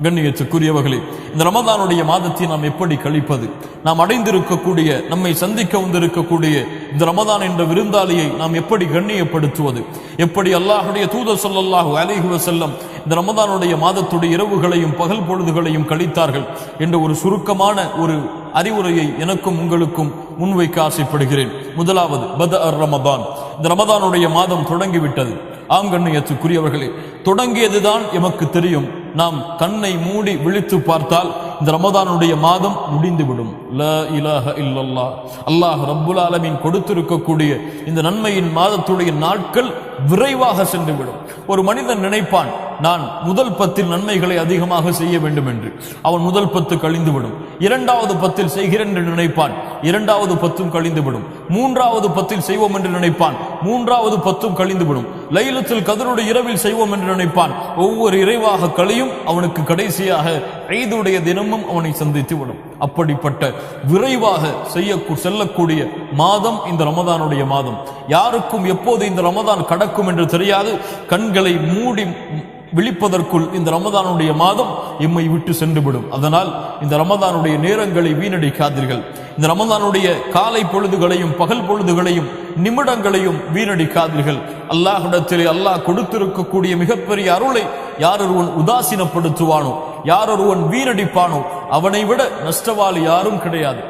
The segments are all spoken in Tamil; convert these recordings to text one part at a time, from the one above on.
கண்ணியத்துக்குரியவர்களே, இந்த ரமதானுடைய மாதத்தை நாம் எப்படி கழிப்பது? நாம் அடைந்திருக்கக்கூடிய, நம்மை சந்திக்க வந்திருக்கக்கூடிய இந்த ரமதான் என்ற விருந்தாளியை நாம் எப்படி கண்ணியப்படுத்துவது? எப்படி அல்லாஹுடைய தூதர் ஸல்லல்லாஹு அலைஹி வஸல்லம் இந்த ரமதானுடைய மாதத்துடைய இரவுகளையும் பகல் பொழுதுகளையும் கழித்தார்கள் என்ற ஒரு சுருக்கமான ஒரு அறிவுரையை எனக்கும் உங்களுக்கும் முன்வைக்க ஆசைப்படுகிறேன். முதலாவது, பதஅர் ரமதான். இந்த ரமதானுடைய மாதம் தொடங்கிவிட்டது. ஆம் கண்ணியத்துக்குரியவர்களே, தொடங்கியதுதான் எமக்கு தெரியும். நாம் கண்ணை மூடி விழித்து பார்த்தால் இந்த ரமதானுடைய மாதம் முடிந்துவிடும். லா இலாஹ இல்லல்லாஹ். அல்லாஹ் ரப்புல் ஆலமீன் கொடுத்திருக்கக்கூடிய இந்த நன்மையின் மாதத்துடைய நாட்கள் விரைவாக சென்றுவிடும். ஒரு மனிதன் நினைப்பான், நான் முதல் 10 நன்மைகளை அதிகமாக செய்ய வேண்டும் என்று. அவன் முதல் 10 கழிந்துவிடும். இரண்டாவது 10 செய்கிறேன் என்று நினைப்பான், இரண்டாவது 10 கழிந்துவிடும். மூன்றாவது 10 செய்வோம் என்று நினைப்பான், மூன்றாவது 10 கழிந்துவிடும். லைலத்துல் கத்ருடைய இரவில் செய்வோம் என்று நினைப்பான். ஒவ்வொரு இறைவாக கழியும் அவனுக்கு கடைசியாக ஈதுடைய தினமும் அவனை சந்தித்து விடும். அப்படிப்பட்ட விரைவாக செல்லக்கூடிய மாதம் இந்த ரமதானுடைய மாதம். யாருக்கும் எப்போது இந்த ரமதான் கடக்கும் என்று தெரியாது. கண்களை மூடி விழிப்பதற்குள் இந்த ரமதானுடைய மாதம் எம்மை விட்டு சென்றுவிடும். அதனால் இந்த ரமதானுடைய நேரங்களை வீணடிக்காதீர்கள். இந்த ரமதானுடைய காலை பொழுதுகளையும் பகல் பொழுதுகளையும் நிமிடங்களையும் வீணடிக்காதீர்கள். அல்லாஹ்விடத்திலே அல்லாஹ் கொடுத்திருக்கக்கூடிய மிகப்பெரிய அருளை யார் ஒருவன் உதாசீனப்படுத்துவானோ, யார் ஒருவன் வீணடிப்பானோ, அவனை விட நஷ்டவாளி யாரும் கிடையாது.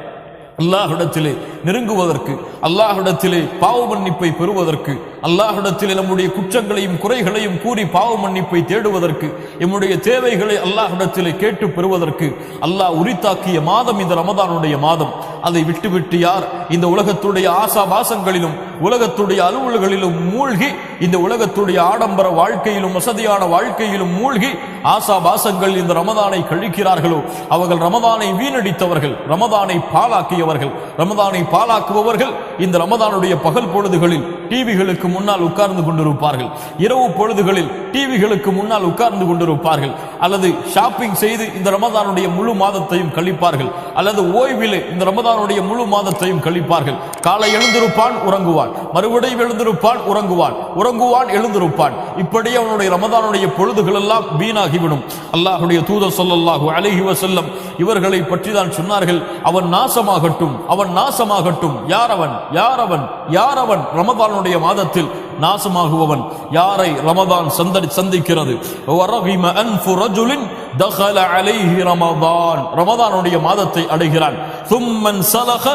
அல்லாஹ்விடத்திலே நெருங்குவதற்கு, அல்லாஹ்விடத்திலே பாவ மன்னிப்பை பெறுவதற்கு, அல்லாஹ்விடத்திலே நம்முடைய குற்றங்களையும் குறைகளையும் கூறி பாவ மன்னிப்பை தேடுவதற்கு, நம்முடைய தேவைகளை அல்லாஹ்விடத்திலே கேட்டு பெறுவதற்கு அல்லாஹ் உரித்தாக்கிய மாதம் இந்த ரமதானுடைய மாதம். அதை விட்டுவிட்டு யார் இந்த உலகத்துடைய ஆசாபாசங்களிலும் உலகத்துடைய அலுவல்களிலும் மூழ்கி, இந்த உலகத்துடைய ஆடம்பர வாழ்க்கையிலும் வசதியான வாழ்க்கையிலும் மூழ்கி ஆசாபாசங்கள் இந்த ரமதானை கழிக்கிறார்களோ அவர்கள் ரமதானை வீணடித்தவர்கள், ரமதானை பாழாக்கியவர்கள். ரமதானை பாழாக்குபவர்கள் இந்த ரமதானுடைய பகல் பொழுதுகளில் டிவிகளுக்கு முன்னால் உட்கார்ந்து கொண்டிருப்பார்கள், இரவு பொழுதுகளில் டிவிகளுக்கு முன்னால் உட்கார்ந்து கொண்டிருப்பார்கள், அல்லது ஷாப்பிங் செய்து இந்த ரமதானுடைய முழு மாதத்தையும் கழிப்பார்கள், அல்லது ஓய்விலே இந்த ரமதானுடைய முழு மாதத்தையும் கழிப்பார்கள். காலை எழுந்திருப்பான், உறங்குவான், மறுபடியும் எழுந்திருப்பான், உறங்குவான், உறங்குவான், எழுந்திருப்பான். இப்படி அவனுடைய ரமதானுடைய பொழுதுகள் எல்லாம் வீணாகிவிடும். அல்லாஹ்வுடைய தூதர் ஸல்லல்லாஹு அலைஹி வஸல்லம் இவர்களை பற்றி தான் சொன்னார்கள், அவன் நாசமாகட்டும், அவன் நாசமாகட்டும். யார் அவன்? யார் அவன்? யார் அவன்? ரமதானுடைய மாதத்தில் நாசமாகுபவன். யாரை ரமதான் சந்திக்கிறது? வரகிம அன்ஃபு ரஜுலின் தഖல அலைஹி ரமதான். ரமதானுடைய மாதத்தை அடைகிறான். சும்மன் ஸலக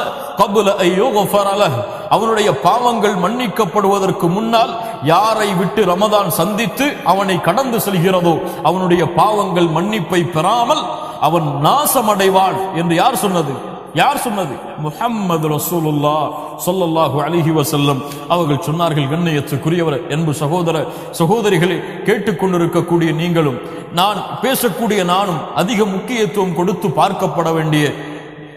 قبل ان يغفر له. அவனுடைய பாவங்கள் மன்னிக்கப்படுவதற்கு முன்னால் யாரை விட்டு ரமதான் சந்தித்து அவனை கடந்து செல்கிறதோ அவனுடைய பாவங்கள் மன்னிப்பை பெறாமல் அவன் நாசமடைவான் என்று யார் சொன்னது? யார் சொன்னது? முஹம்மது ரசூலுல்லாஹ் ஸல்லல்லாஹு அலைஹி வஸல்லம் அவர்கள் சொன்னார்கள். கண்ணியத்துக்குரியவர், அன்பு சகோதர சகோதரிகளை கேட்டுக்கொண்டிருக்கக்கூடிய நீங்களும் நான் பேசக்கூடிய நானும் அதிக முக்கியத்துவம் கொடுத்து பார்க்கப்பட வேண்டிய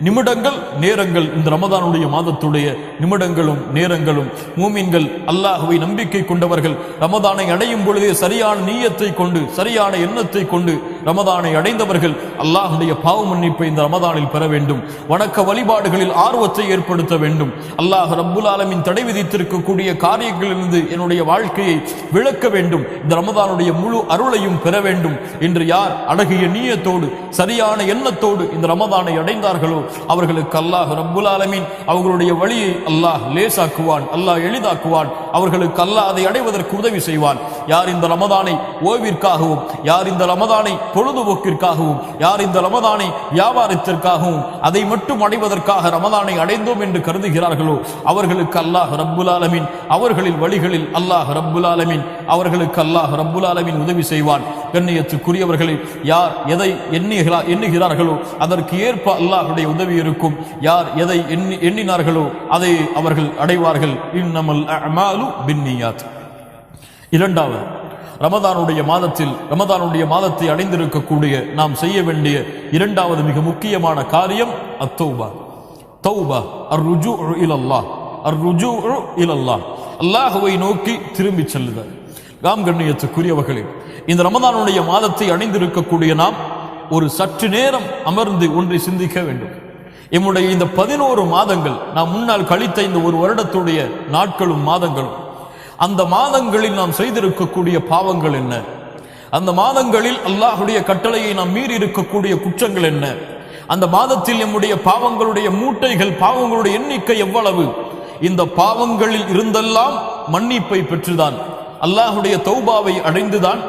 நிமிடங்கள், நேரங்கள் இந்த ரமதானுடைய மாதத்துடைய நிமிடங்களும் நேரங்களும். மூமின்கள், அல்லாஹ்வை நம்பிக்கை கொண்டவர்கள் ரமதானை அடையும் பொழுதே சரியான நீயத்தை கொண்டு, சரியான எண்ணத்தை கொண்டு ரமதானை அடைந்தவர்கள் அல்லாஹ்வுடைய பாவ மன்னிப்பை இந்த ரமதானில் பெற வேண்டும். வணக்க வழிபாடுகளில் ஆர்வத்தை ஏற்படுத்த வேண்டும். அல்லாஹ் ரப்புல் ஆலமீன் தடை விதித்திருக்கக்கூடிய காரியங்களிலிருந்து என்னுடைய வாழ்க்கையை விளக்க வேண்டும். இந்த ரமதானுடைய முழு அருளையும் பெற வேண்டும் என்று யார் அழகிய நீயத்தோடு சரியான எண்ணத்தோடு இந்த ரமதானை அடைந்தார்களோ அவர்களுக்கு அல்லாஹ் ரப்புல் ஆலமீன் அவர்களுடைய வழியை அல்லாஹ் லேசாக்குவான், அல்லாஹ் எளிதாக்குவான். அவர்களுக்கு அல்லாஹ் அதை அடைவதற்கு உதவி செய்வான். யார் இந்த ரமதானை ஓய்விற்காகவும், யார் இந்த ரமதானை பொழுதுபோக்கிற்காகவும், யார் இந்த ரமதானை வியாபாரத்திற்காகவும் அதை மட்டும் அடைவதற்காக ரமதானை அடைந்தோம் என்று கருதுகிறார்களோ அவர்களுக்கு அல்லாஹ் ரப்புல் ஆலமீன் அவர்களின் வழிகளில் அல்லாஹ் ரப்புல் ஆலமீன் அவர்களுக்கு அல்லாஹ் ரப்புல் ஆலமீன் உதவி செய்வான். கண்ணியத்துக்குரியவர்களை, யார் எதை எண்ணுகிறார்களோ அதற்கு ஏற்ப அல்லாஹ்வுடைய உதவி இருக்கும். யார் எதை எண்ணினார்களோ அதை அவர்கள் அடைவார்கள். இன்னமல் அஅமாலு பின்னியாத். இரண்டாவது, ரமதானுடைய மாதத்தில் ரமதானுடைய மாதத்தை அடைந்திருக்கக்கூடிய நாம் செய்ய வேண்டிய இரண்டாவது மிக முக்கியமான காரியம் அத்தௌபா. தௌபா, அர்ருஜூஉ இலல்லாஹ், அர்ருஜூஉ இலல்லாஹ், அல்லாஹ்வை நோக்கி திரும்பி செல்லுதல். கண்ணியத்துக்குரியவர்களே, இந்த ரமதானுடைய மாதத்தை அடைந்திருக்கக்கூடிய நாம் ஒரு சற்று நேரம் அமர்ந்து ஒன்றை சிந்திக்க வேண்டும். எம்முடைய இந்த 11 மாதங்கள், நாம் முன்னால் கழித்த இந்த ஒரு வருடத்துடைய நாட்களும் மாதங்களும், அந்த மாதங்களில் நாம் செய்திருக்கக்கூடிய பாவங்கள் என்ன? அந்த மாதங்களில் அல்லாஹுடைய கட்டளையை நாம் மீறி இருக்கக்கூடிய குற்றங்கள் என்ன? அந்த மாதத்தில் நம்முடைய பாவங்களுடைய மூட்டைகள், பாவங்களுடைய எண்ணிக்கை எவ்வளவு? இந்த பாவங்களில் இருந்தெல்லாம் மன்னிப்பை பெற்றுதான், அல்லாஹுடைய தௌபாவை அடைந்துதான்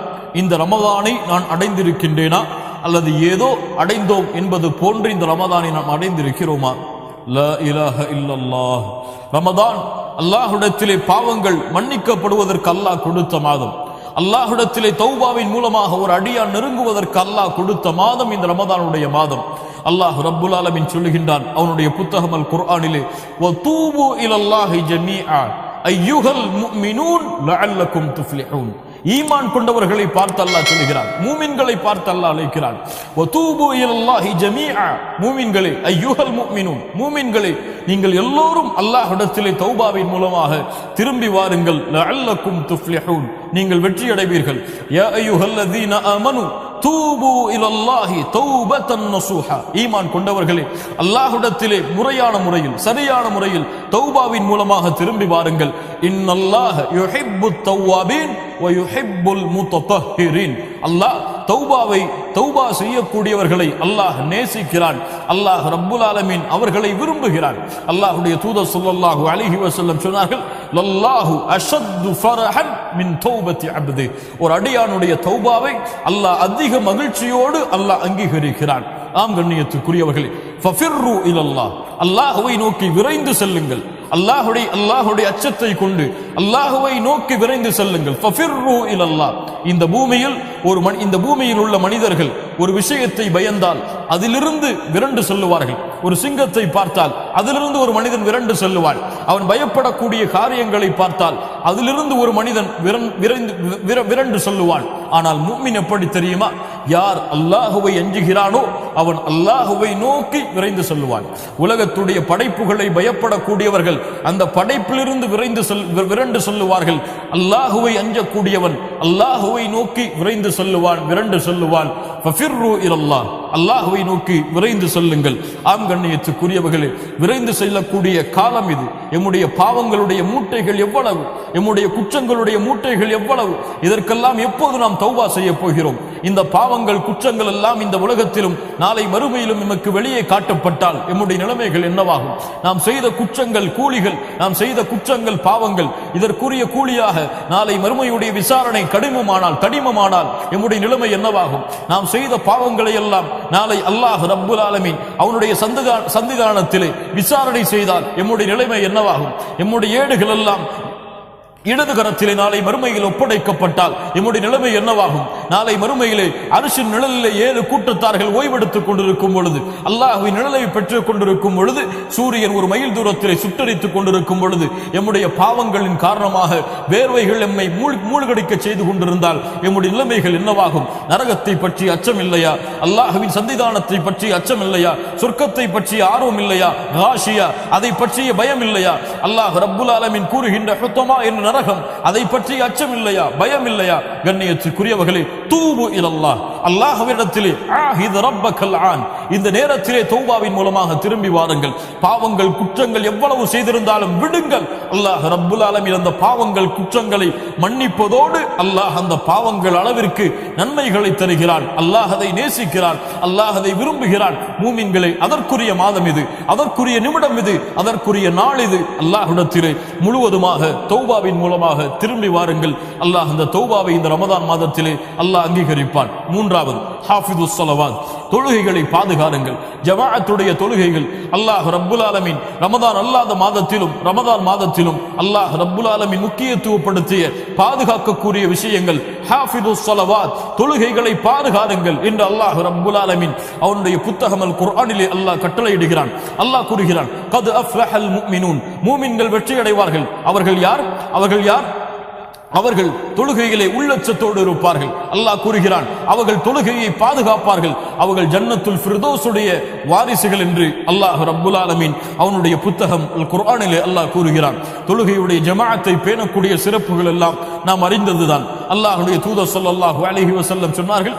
இந்த ரமதானை நான் அடைந்திருக்கின்றேனா, அல்லது ஏதோ அடைந்தோம் என்பது போன்று இந்த ரமதானை நாம் அடைந்திருக்கிறோமா? லா இலாஹ இல்லல்லாஹ். ரமதான் அல்லாஹ்விடத்திலே பாவங்கள் மன்னிக்கப்படுவதற்கு அல்லாஹ் கொடுத்த மாதம். அல்லாஹ்விடத்திலே தௌபாவின் மூலமாக ஒரு அடியான் நெருங்குவதற்கு அல்லாஹ் கொடுத்த மாதம் இந்த ரமதானுடைய மாதம். அல்லாஹ் ரப்புல் ஆலமீன் சொல்லுகின்றான் அவனுடைய புத்தகம் அல் குர்ஆனிலே, வதூபு இலல்லாஹி ஜமீஆ அய்யுஹல் முஃமினூன் லஅல்லக்கும் துஃப்லிஹூன். ஈமான் கொண்டவர்களை பார்த்து அல்லாஹ் சொல்கிறான், மூமின்களை பார்த்து அல்லாஹ் அழைக்கிறான். வதூபு இலல்லாஹி ஜமீஆ, மூமின்களே, அய்யுஹல் முஃமினூன், மூமின்களே, நீங்கள் எல்லோரும் அல்லாஹ்விடத்திலே தௌபாவின் மூலமாக திரும்பி வாருங்கள். லஅல்லக்கும் துஃப்லிஹூன், நீங்கள் வெற்றி அடைவீர்கள். யா அய்யுஹல்லதீன ஆமனு தூபு இலல்லாஹி தௌபத்தன் நஸூஹா. ஈமான் கொண்டவர்களே, அல்லாஹ்விடத்திலே முறையான முறையில், சரியான முறையில் தௌபாவின் மூலமாக திரும்பி வாருங்கள். இன்னல்லாஹ யுஹிப்புத் தவ்வாபீன் வ யுஹிப்புல் முத்தஹிரீன். அல்லாஹ் தௌபா செய்யக்கூடியவர்களை அல்லாஹ் நேசிக்கிறான். அல்லாஹ் ரப்புல் ஆலமீன் அவர்களை விரும்புகிறான். அல்லாஹ்வுடைய தூதர் ஸல்லல்லாஹு அலைஹி வஸல்லம் சொன்னார்கள், லல்லாஹு அஷத்து ஃபரஹன் மின் தௌபத்தி அப்தி. ஒரு அடியானுடைய தௌபாவை அல்லாஹ் அதிக மகிழ்ச்சியோடு அல்லாஹ் அங்கீகரிக்கிறான். ஆம் கண்ணியத்துக்குரியவர்களே, ஃபஃபிர்ரு இலல்லாஹ், அல்லாஹ்வை நோக்கி விரைந்து செல்லுங்கள். அல்லாஹ்வுடைய அச்சத்தை கொண்டு அல்லாஹ்வை நோக்கி விரைந்து செல்லுங்கள். ஃபஃபிர்ரு இலல்லாஹ். இந்த பூமியில் உள்ள மனிதர்கள் ஒரு விஷயத்தை பயந்தால் அதிலிருந்து விரண்டு செல்லுவார்கள். ஒரு சிங்கத்தை பார்த்தால் அதிலிருந்து ஒரு மனிதன் விரண்டு செல்லுவான். அவன் பயப்படக்கூடிய காரியங்களை பார்த்தால் அதிலிருந்து ஒரு மனிதன் விரண்டு செல்லுவான். ஆனால் முஃமின் எப்படி தெரியுமா? யார் அல்லாஹுவை அஞ்சுகிறானோ அவன் அல்லாஹுவை நோக்கி விரைந்து செல்லுவான். உலகத்துடைய படைப்புகளை பயப்படக்கூடியவர்கள் அந்த படைப்பிலிருந்து விரண்டு செல்லுவார்கள். அல்லாஹுவை அஞ்சக்கூடியவன் அல்லாஹுவை நோக்கி விரைந்து செல்லுவான், விரண்டு செல்லுவான். ஃபஃபிர்ரு இலல்லாஹ், அல்லாஹுவை நோக்கி விரைந்து செல்லுங்கள். ஆம் கண்ணியத்துக்குரியவர்களே, விரைந்து செல்லக்கூடிய காலம் இது. எம்முடைய பாவங்களுடைய மூட்டைகள் எவ்வளவு, எம்முடைய குற்றங்களுடைய மூட்டைகள் எவ்வளவு, இதற்கெல்லாம் எப்போது நாம் தௌபா செய்ய போகிறோம்? இந்த பாவங்கள் குற்றங்கள் எல்லாம் இந்த உலகத்திலும் நாளை மறுமையிலும் நமக்கு வெளியே காட்டப்பட்டால் எம்முடைய நிலைமைகள் என்னவாகும்? நாம் செய்த குற்றங்கள் கூலிகள், நாம் செய்த குற்றங்கள் பாவங்கள், இதற்குரிய கூலியாக நாளை மறுமையுடைய விசாரணை கடினமானால் எம்முடைய நிலைமை என்னவாகும்? நாம் செய்த பாவங்களை எல்லாம் நாளை அல்லாஹ் ரப்புல் ஆலமீன் அவனுடைய சந்திதானத்திலே விசாரணை செய்தால் எம்முடைய நிலைமை என்னவாகும்? எம்முடைய ஏடுகள் எல்லாம் இடது கரத்திலே நாளை மறுமையில் ஒப்படைக்கப்பட்டால் எம்முடைய நிலைமை என்னவாகும்? நாளை மறுமையிலே அரிசின் நிழலிலே 7 கூட்டத்தார்கள் ஓய்வெடுத்துக் கொண்டிருக்கும் பொழுது, அல்லாஹ்வின் நிழலை பெற்றுக் கொண்டிருக்கும் பொழுது, சூரியன் ஒரு மைல் தூரத்திலே சுட்டரித்துக் கொண்டிருக்கும் பொழுது, எம்முடைய பாவங்களின் காரணமாக வேர்வைகள் எம்மை மூழ்கடிக்க செய்து கொண்டிருந்தால் எம்முடைய நிலைமைகள் என்னவாகும்? நரகத்தை பற்றி அச்சம் இல்லையா? அல்லாஹ்வின் சந்திதானத்தை பற்றி அச்சம் இல்லையா? சொர்க்கத்தை பற்றிய ஆர்வம் இல்லையா? காஷியா, அதை பற்றிய பயம் இல்லையா? அல்லாஹ் ரப்புல் ஆலமீன் கூறுகின்ற ஹுத்தமா என்ற நரகம், அதை பற்றி அச்சம் இல்லையா? பயம் இல்லையா? கண்ணியத்துக்குரியவர்களே, தூபு இலல்லாஹ், அல்லாஹ்விடத்திலே ஆஹித் ரப்பக்கல் ஆன், இந்த நேரத்திலே தௌபாவின் மூலமாக திரும்பி வாருங்கள். பாவங்கள் குற்றங்கள் எவ்வளவு செய்திருந்தாலும் விடுங்கள். அல்லாஹ் ரப்புல் ஆலமீன் அந்த பாவங்கள் குற்றங்களை மன்னிப்பதோடு அல்லாஹ் அந்த பாவங்கள் அளவிற்கு நன்மைகளை தருகிறான். அல்லாஹ் அதை நேசிக்கிறான், அல்லாஹ் அதை விரும்புகிறான். மூமின்களே, அதற்குரிய மாதம் இது, அதற்குரிய நிமிடம் இது, அதற்குரிய நாள் இது. அல்லாஹ்விடத்திலே முழுவதுமாக தௌபாவின் மூலமாக திரும்பி வாருங்கள். அல்லாஹ் அந்த தௌபாவை இந்த ரமதான் மாதத்திலே அல்லாஹ் அங்கீகரிப்பான். மூன்றாவது, ஹாஃபிதுஸ் ஸலவாத், தொழுகைகளை பாதுகாருங்கள். ஜமாஅத்துடைய தொழுகைகள் அல்லாஹ் ரப்புல் ஆலமீன் ரமதான் அல்லாத மாதத்திலும் ரமதான் மாதத்திலும் அல்லாஹ் ரப்புல் ஆலமீன் முக்கியத்துவப்படுத்திய பாதுகாக்கக்கூடிய விஷயங்கள். ஹாஃபிதுஸ் ஸலவாத், தொழுகைகளை பாதுகாருங்கள் என்று அல்லாஹ் ரப்புல் ஆலமீன் அவனுடைய புத்தகம் அல் குர்ஆனிலே அல்லாஹ் கட்டளையிடுகிறான். அல்லாஹ் கூறுகிறான், கத் அஃப்லஹல் முஃமினூன், மூமின்கள் வெற்றி அடைவார்கள். அவர்கள் யார்? அவர்கள் தொழுகையிலே உள்ளச்சத்தோடு இருப்பார்கள். அல்லாஹ் கூறுகிறான், அவர்கள் தொழுகையை பாதுகாப்பார்கள், அவர்கள் ஜன்னத்துல் ஃபிர்தௌஸுடைய வாரிசுகள் என்று அல்லாஹ் ரப்புல் ஆலமீன் அவனுடைய புத்தகம் அல் குர்ஆனிலே அல்லாஹ் கூறுகிறான். தொழுகையுடைய ஜமாஅத்தை பேணக்கூடிய சிறப்புகள் எல்லாம் நாம் அறிந்ததுதான். அல்லாஹ்வுடைய தூதர் ஸல்லல்லாஹு அலைஹி வஸல்லம் சொன்னார்கள்,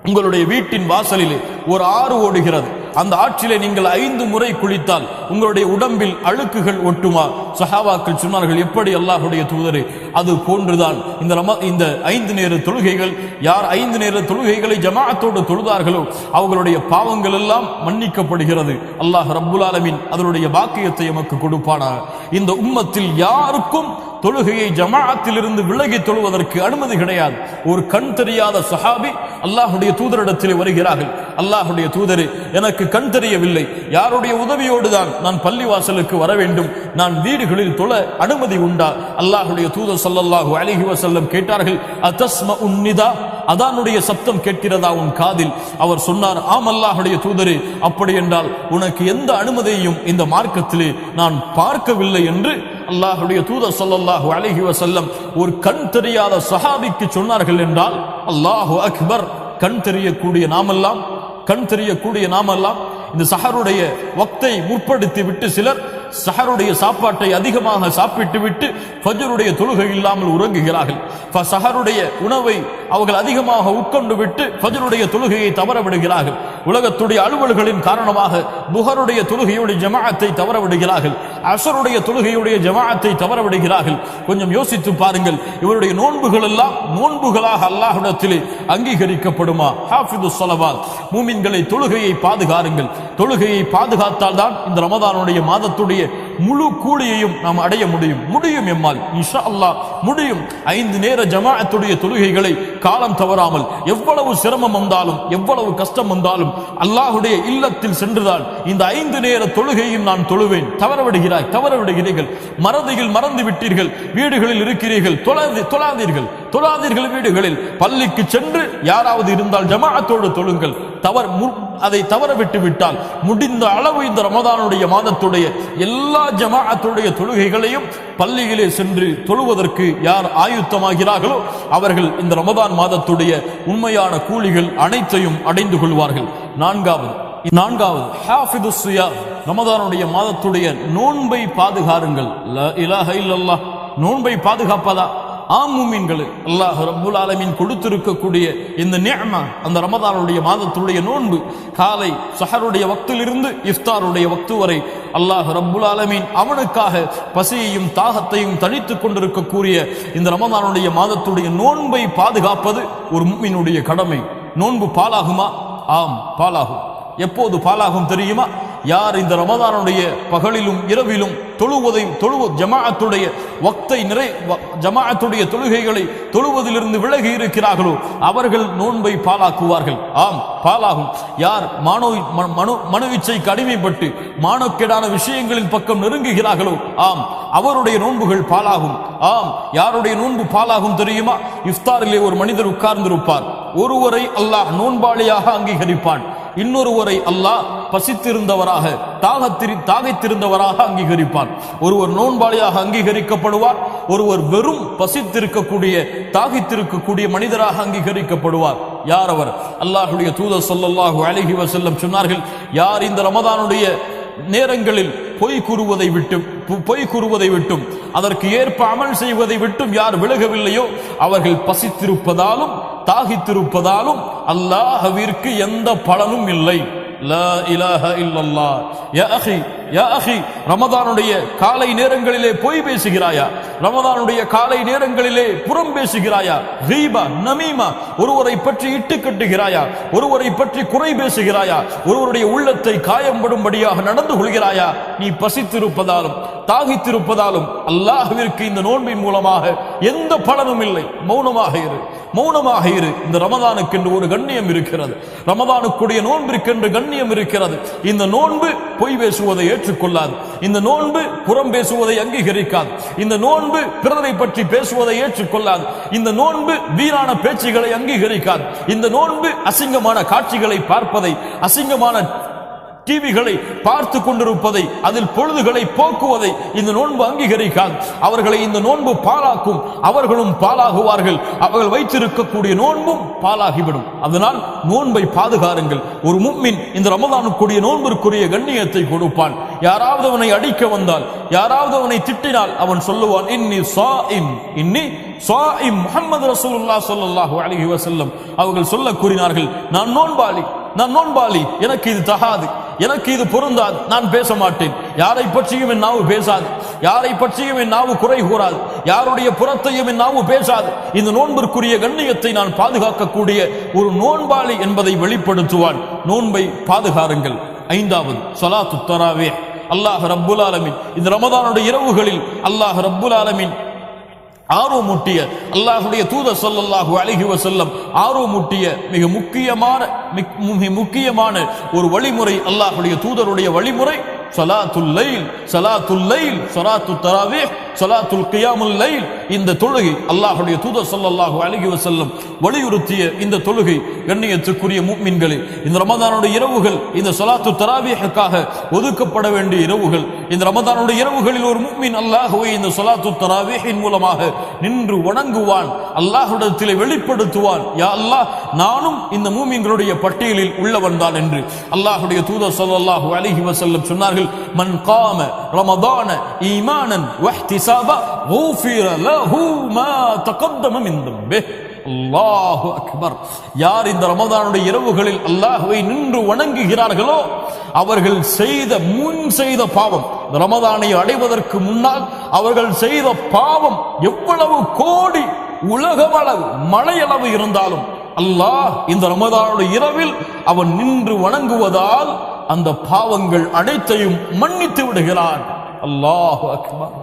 உங்களுடைய வீட்டின் வாசலிலே ஒரு ஆறு ஓடுகிறது, அந்த ஆற்றிலே நீங்கள் 5 முறை குளித்தால் உங்களுடைய உடம்பில் அழுக்குகள் ஒட்டுமா? சஹாபாக்கள் சொன்னார்கள், எப்படி அல்லாஹ்வுடைய தூதரே? அது போன்றுதான் இந்த 5 நேர தொழுகைகள். யார் 5 நேர தொழுகைகளை ஜமாஅத்தோடு தொழுதார்களோ அவர்களுடைய பாவங்கள் எல்லாம் மன்னிக்கப்படுகிறது. அல்லாஹ் ரப்புல் ஆலமீன் அதனுடைய பாக்கியத்தை எமக்கு கொடுப்பானாக. இந்த உம்மத்தில் யாருக்கும் தொழுகையை ஜமாஅத்திலிருந்து விலகி தொழுவதற்கு அனுமதி கிடையாது. ஒரு கண் தெரியாத சஹாபி அல்லாஹ்வுடைய தூதரிடத்தில் வருகிறார்கள். அல்லாஹ்வுடைய தூதரே, எனக்கு கண் தெரியவில்லை, யாருடைய உதவியோடு தான் நான் பள்ளிவாசலுக்கு வர வேண்டும், நான் வீடுகளில் தொழ அனுமதி உண்டா? அல்லாஹ்வுடைய தூதர் ஸல்லல்லாஹு அலைஹி வஸல்லம் கேட்டார்கள், அதஸ்மஉன் நிதா, அதானுடைய சப்தம் கேட்கிறதா உன் காதில்? அவர் சொன்னார், ஆம் அல்லாஹ்வுடைய தூதரே, அப்படி என்றால் உனக்கு எந்த அனுமதியையும் இந்த மார்க்கத்திலே நான் பார்க்கவில்லை என்று அல்லாஹ்வுடைய தூதர் ஸல்லல்லாஹு அலைஹி வஸல்லம் ஒரு கண் தெரியாத சஹாபிக்கு சொன்னார்கள் என்றால், அல்லாஹு அக்பர். கண் தெரியக்கூடிய நாமெல்லாம் இந்த சஹருடைய வக்தை முற்படுத்தி விட்டு சிலர் சஹருடைய சாப்பாட்டை அதிகமாக சாப்பிட்டு விட்டு ஃபஜ்ருடைய தொழுகை இல்லாமல் உறங்குகிறார்கள். சஹருடைய உணவை அவர்கள் அதிகமாக உட்கொண்டு விட்டு ஃபஜ்ருடைய தொழுகையை தவற விடுகிறார்கள். உலகத்துடைய அலுவல்களின் காரணமாக துஹருடைய தொழுகையுடைய ஜமாஅத்தை தவற விடுகிறார்கள். அஸருடைய தொழுகையுடைய ஜமாஅத்தை தவற விடுகிறார்கள். கொஞ்சம் யோசித்து பாருங்கள், இவருடைய நோன்புகள் எல்லாம் நோன்புகளாக அல்லாஹ்விடத்திலே அங்கீகரிக்கப்படுமா? ஹாஃபிதுஸ் ஸலவாத், மூமின்களை தொழுகையை பாதுகாருங்கள். தொழுகையை பாதுகாத்தால் தான் இந்த ரமதானுடைய மாதத்துடைய முழு கூலியையும் நாம் அடைய முடியும் எம்மால் இன்ஷா அல்லாஹ் முடியும். 5 நேர ஜமாஅத்துடைய தொழுகைகளை காலம் தவறாமல், எவ்வளவு சிரமம் வந்தாலும் எவ்வளவு கஷ்டம் வந்தாலும் அல்லாஹ்வுடைய இல்லத்தில் சென்றுதான் இந்த 5 நேர தொழுகையும் நான் தொழுவேன். தவற விடுகிறீர்கள், மறதியில் மறந்து விட்டீர்கள், வீடுகளில் இருக்கிறீர்கள், தொழாதீர்கள் வீடுகளில். பள்ளிக்கு சென்று யாராவது இருந்தால் ஜமாஅத்தோடு தொழுங்கள். அதை தவற விட்டு விட்டால் முடிந்த அளவு இந்த ரமதானுடைய மாதத்துடைய எல்லா ஜமாஅத்துடைய தொழுகைகளையும் பள்ளியிலே சென்று தொழுவதற்கு யார் ஆயுத்தமாகிறார்களோ அவர்கள் இந்த ரமதான் மாதத்துடைய உண்மையான கூலிகள் அனைத்தையும் அடைந்து கொள்வார்கள். நான்காவது ஹாஃபிதுஸ் ஸியாம், ரமதானுடைய மாதத்துடைய நோன்பை பாதுகாருங்கள். லா இலாஹ இல்லல்லாஹ், நோன்பை பாதுகாப்பதா? ஆம் மூமின்களே, அல்லாஹ் ரப்புல் ஆலமீன் கொடுத்திருக்கக்கூடிய இந்த நிஅமா, அந்த ரமதானுடைய மாதத்துடைய நோன்பு, காலை சஹருடைய வக்திலிருந்து இஃப்தாருடைய வக்து வரை அல்லாஹ் ரப்புல் ஆலமீன் அவனுக்காக பசியையும் தாகத்தையும் தணித்துக் கொண்டிருக்கக்கூடிய இந்த ரமதானுடைய மாதத்துடைய நோன்பை பாதுகாப்பது ஒரு முஃமினுடைய கடமை. நோன்பு பாலாகுமா? ஆம், பாலாகும். எப்போது பாலாகும் தெரியுமா? யார் இந்த ரமதானுடைய பகலிலும் இரவிலும் ஜமாஅத்துடைய வக்தை ஜமாஅத்துடைய தொழுகைகளை தொழுவதிலிருந்து விலகி இருக்கிறார்களோ அவர்கள் நோன்பை பாலாக்குவார்கள். ஆம், பாலாகும். யார் மனோ இச்சைக்கு அடிமைப்பட்டு மானக்கேடான விஷயங்களின் பக்கம் நெருங்குகிறார்களோ ஆம், அவருடைய நோன்புகள் பாலாகும். ஆம், யாருடைய நோன்பு பாலாகும் தெரியுமா? இஃப்தாரிலே ஒரு மனிதர் உட்கார்ந்திருப்பார். ஒருவரை அல்லாஹ் நோன்பாளியாக அங்கீகரிப்பான், இன்னொருவரை அல்லாஹ் பசித்திருந்தவராக தாகைத்திருந்தவராக அங்கீகரிப்பான். ஒருவர் நோன்பாளியாக அங்கீகரிக்கப்படுவார், ஒருவர் வெறும் பசித்திருக்கக்கூடிய தாகித்திருக்கக்கூடிய மனிதராக அங்கீகரிக்கப்படுவார். யார் அவர்? அல்லாஹ்வுடைய தூதர் ஸல்லல்லாஹு அலைஹி வஸல்லம் சொன்னார்கள், யார் இந்த ரமதானுடைய நேரங்களில் பொய் கூறுவதை விட்டும் அதற்கு ஏற்ப அமல் செய்வதை விட்டும் யார் விலகவில்லையோ அவர்கள் பசித்திருப்பதாலும் தாகித்திருப்பதாலும் அல்லாஹ்விற்கு எந்த பலனும் இல்லை. லா இலாஹ இல்லல்லாஹ். யா அஹி, ரமதானுடைய காலை நேரங்களிலே பொய் பேசுகிறாயா? ரமதானுடைய காலை நேரங்களிலே புறம் பேசுகிறாயா? கீபா, நமீமா, ஒருவரை பற்றி இட்டு கட்டுகிறாயா? ஒருவரை பற்றி குறை பேசுகிறாயா? ஒருவருடைய உள்ளத்தை காயம்படும்படியாக நடந்து கொள்கிறாயா? நீ பசித்திருப்பதாலும் தாகித்திருப்பதாலும் அல்லாஹ்விற்கு இந்த நோன்பின் மூலமாக எந்த பலனும் இல்லை. மௌனமாக இரு. இந்த ரமதானுக்கு என்று ஒரு கண்ணியம் இருக்கிறது, ரமதானுக்குரிய நோன்பிற்கென்று கண்ணியம் இருக்கிறது. இந்த நோன்பு பொய் பேசுவதை ஏற்றுக்கொள்ளாது, இந்த நோன்பு புறம் பேசுவதை அங்கீகரிக்காது, இந்த நோன்பு பிறரை பற்றி பேசுவதை ஏற்றுக்கொள்ளாது, இந்த நோன்பு வீணான பேச்சுகளை அங்கீகரிக்காது, இந்த நோன்பு அசிங்கமான காட்சிகளை பார்ப்பதை, அசிங்கமான டிவிகளை பார்த்து கொண்டிருப்பதை, அதில் பொழுதுகளை போக்குவதை இந்த நோன்பு அங்கீகரிக்காது. அவர்களை இந்த நோன்பு பாலாக்கும், அவர்களும் பாலாகுவார்கள், அவர்கள் வைத்திருக்கக்கூடிய நோன்பும் பாலாகிவிடும். அதனால் நோன்பை பாதுகாருங்கள். ஒரு முஃமின் இந்த ரமதானுக்குரிய நோன்பிற்குரிய கண்ணியத்தை கொடுப்பான். யாராவது அவனை அடிக்க வந்தால், யாராவது அவனை திட்டினால் அவன் சொல்லுவான், இன்னி ஸாயிம். முஹம்மது ரசூலுல்லாஹ் ஸல்லல்லாஹு அலைஹி வஸல்லம் அவர்கள் சொல்ல கூறினார்கள், நான் நோன்பாளி, எனக்கு இது தகாது. எனக்கு இது பொருந்தாது, நான் பேச மாட்டேன். யாரை பற்றியும் என் நாவு பேசாது, யாரை பற்றியும் என் நாவு குறை கூறாது, யாருடைய புறத்தையும் என் நாவு பேசாது. இந்த நோன்பிற்குரிய கண்ணியத்தை நான் பாதுகாக்கக்கூடிய ஒரு நோன்பாளி என்பதை வெளிப்படுத்துவான். நோன்பை பாதுகாருங்கள். ஐந்தாவது ஸலாத்து தராவீஹ். அல்லாஹ் ரப்புல் ஆலமீன் இந்த ரமதானுடைய இரவுகளில் அல்லாஹ் ரப்புல் ஆலமீன் ஆர்வமூட்டிய, அல்லாஹ்வுடைய தூதர் ஸல்லல்லாஹு அலைஹி வஸல்லம் ஆர்வமூட்டிய மிக முக்கியமான ஒரு வழிமுறை, அல்லாஹ்வுடைய தூதருடைய வழிமுறை ஸலாத்துல் லைல். ஸலாத்துல் லைல், ஸலாத்துத் தராவீஹ், ஸலாத்துல் கியாமுல் லைல். இந்த தொழுகை அல்லாஹ்வுடைய தூதர் ஸல்லல்லாஹு அலைஹி வஸல்லம் வலியுறுத்திய இந்த தொழுகை. கண்ணியத்துக்குரிய முஃமின்களே, இந்த ரமதானுடைய இரவுகள் இந்த ஸலாத்துத் தராவீஹுக்காக ஒதுக்கப்பட வேண்டிய இரவுகள். இந்த ரமதானுடைய இரவுகளில் ஒரு முஃமின் அல்லாஹ்வை இந்த ஸலாத்துத் தராவீஹின் மூலமாக நின்று வணங்குவான், அல்லாஹ்விடத்திலே வெளிப்படுத்துவான், யா அல்லாஹ், நானும் இந்த முஃமின்களுடைய பட்டியலில் உள்ளவன் தான் என்று. அல்லாஹ்வுடைய தூதர் ஸல்லல்லாஹு அலைஹி வஸல்லம் சொன்னார்கள், மன் காம ரமதான ஈமானன் வஹ்திசாபா குஃபிர லஹு மா தகத்தம மின் தம்பிஹ். அல்லாஹு அக்பர். யார் இந்த ரமதானுடைய இரவுகளில் அல்லாஹ்வை நின்று வணங்குகிறார்களோ அவர்கள் செய்த பாவம், ரமதானை அடைவதற்கு முன்னால் அவர்கள் செய்த பாவம் எவ்வளவு கோடி உலகளவு மலையளவு இருந்தாலும் அல்லாஹ் இந்த ரமதானுடைய இரவில் அவன் நின்று வணங்குவதால் அந்த பாவங்கள் அனைத்தையும் மன்னித்து விடுகிறான். அல்லாஹு அக்பர்.